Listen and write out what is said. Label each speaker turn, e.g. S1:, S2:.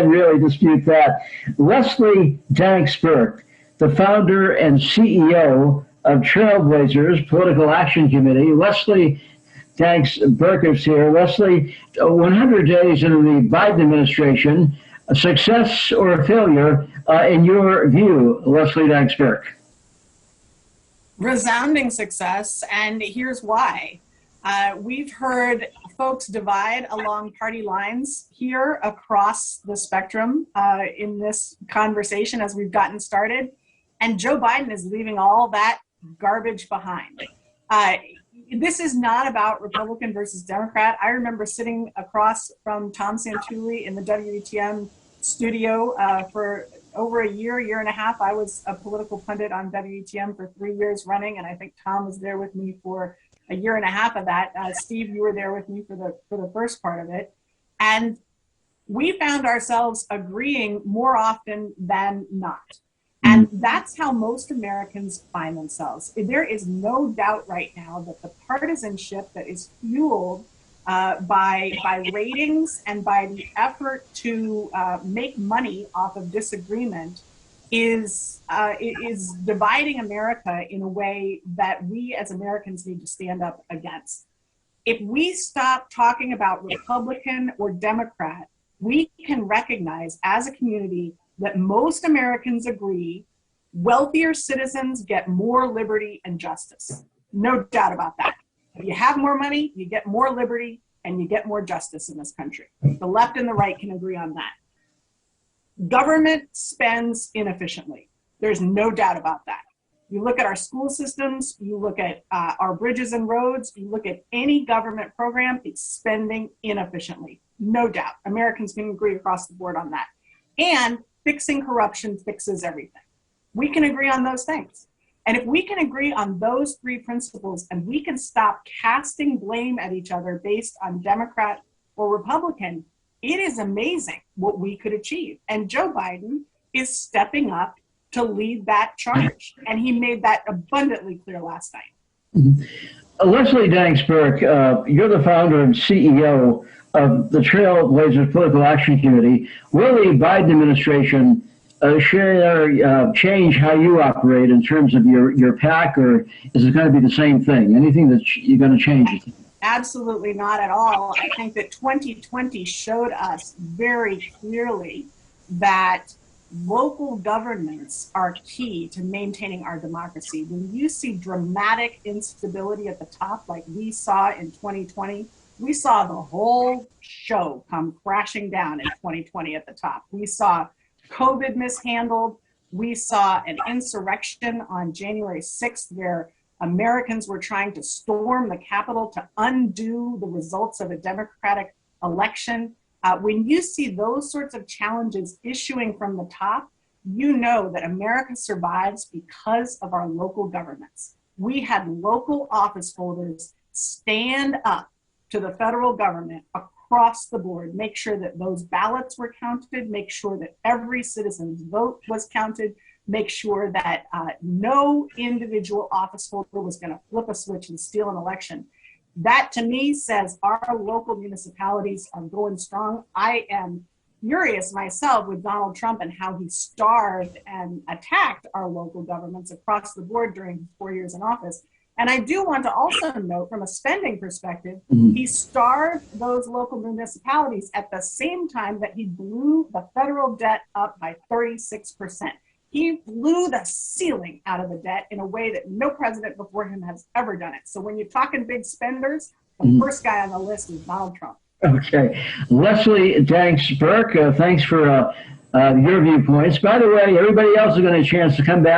S1: really dispute that. Leslie Danks Burke, the founder and CEO of Trailblazers Political Action Committee. Leslie Danks Burke is here. Leslie, 100 days into the Biden administration, a success or a failure in your view, Leslie Danks Burke?
S2: Resounding success, and here's why. We've heard folks divide along party lines here across the spectrum in this conversation as we've gotten started, and Joe Biden is leaving all that garbage behind. This is not about Republican versus Democrat. I remember sitting across from Tom Santulli in the WETM studio for over a year and a half. I was a political pundit on WETM for 3 years running, and I think Tom was there with me for a year and a half of that. Steve, you were there with me for the first part of it. And we found ourselves agreeing more often than not. And that's how most Americans find themselves. There is no doubt right now that the partisanship that is fueled by ratings and by the effort to make money off of disagreement is dividing America in a way that we as Americans need to stand up against. If we stop talking about Republican or Democrat, we can recognize as a community that most Americans agree wealthier citizens get more liberty and justice. No doubt about that. If you have more money, you get more liberty and you get more justice in this country. The left and the right can agree on that. Government spends inefficiently. There's no doubt about that. You look at our school systems, you look at our bridges and roads, you look at any government program, it's spending inefficiently. No doubt. Americans can agree across the board on that. And fixing corruption fixes everything. We can agree on those things. And if we can agree on those three principles and we can stop casting blame at each other based on Democrat or Republican, it is amazing what we could achieve. And Joe Biden is stepping up to lead that charge. And he made that abundantly clear last night.
S1: Mm-hmm. Leslie Danks Burke, you're the founder and CEO of the Trailblazers Political Action Committee. Will the Biden administration change how you operate in terms of your PAC, or is it going to be the same thing? Anything that you're going to change?
S2: Absolutely not at all. I think that 2020 showed us very clearly that local governments are key to maintaining our democracy. When you see dramatic instability at the top, like we saw in 2020, we saw the whole show come crashing down in 2020 at the top. We saw COVID mishandled. We saw an insurrection on January 6th where Americans were trying to storm the Capitol to undo the results of a Democratic election. When you see those sorts of challenges issuing from the top, you know that America survives because of our local governments. We had local office holders stand up to the federal government across the board, make sure that those ballots were counted, make sure that every citizen's vote was counted, make sure that no individual office holder was going to flip a switch and steal an election. That to me says our local municipalities are going strong. I am furious myself with Donald Trump and how he starved and attacked our local governments across the board during his 4 years in office. And I do want to also note from a spending perspective, he starved those local municipalities at the same time that he blew the federal debt up by 36%. He blew the ceiling out of the debt in a way that no president before him has ever done it. So when you're talking big spenders, the first guy on the list is Donald Trump. Okay.
S1: Leslie Danks Burke, thanks for your viewpoints. By the way, everybody else is going to have a chance to come back.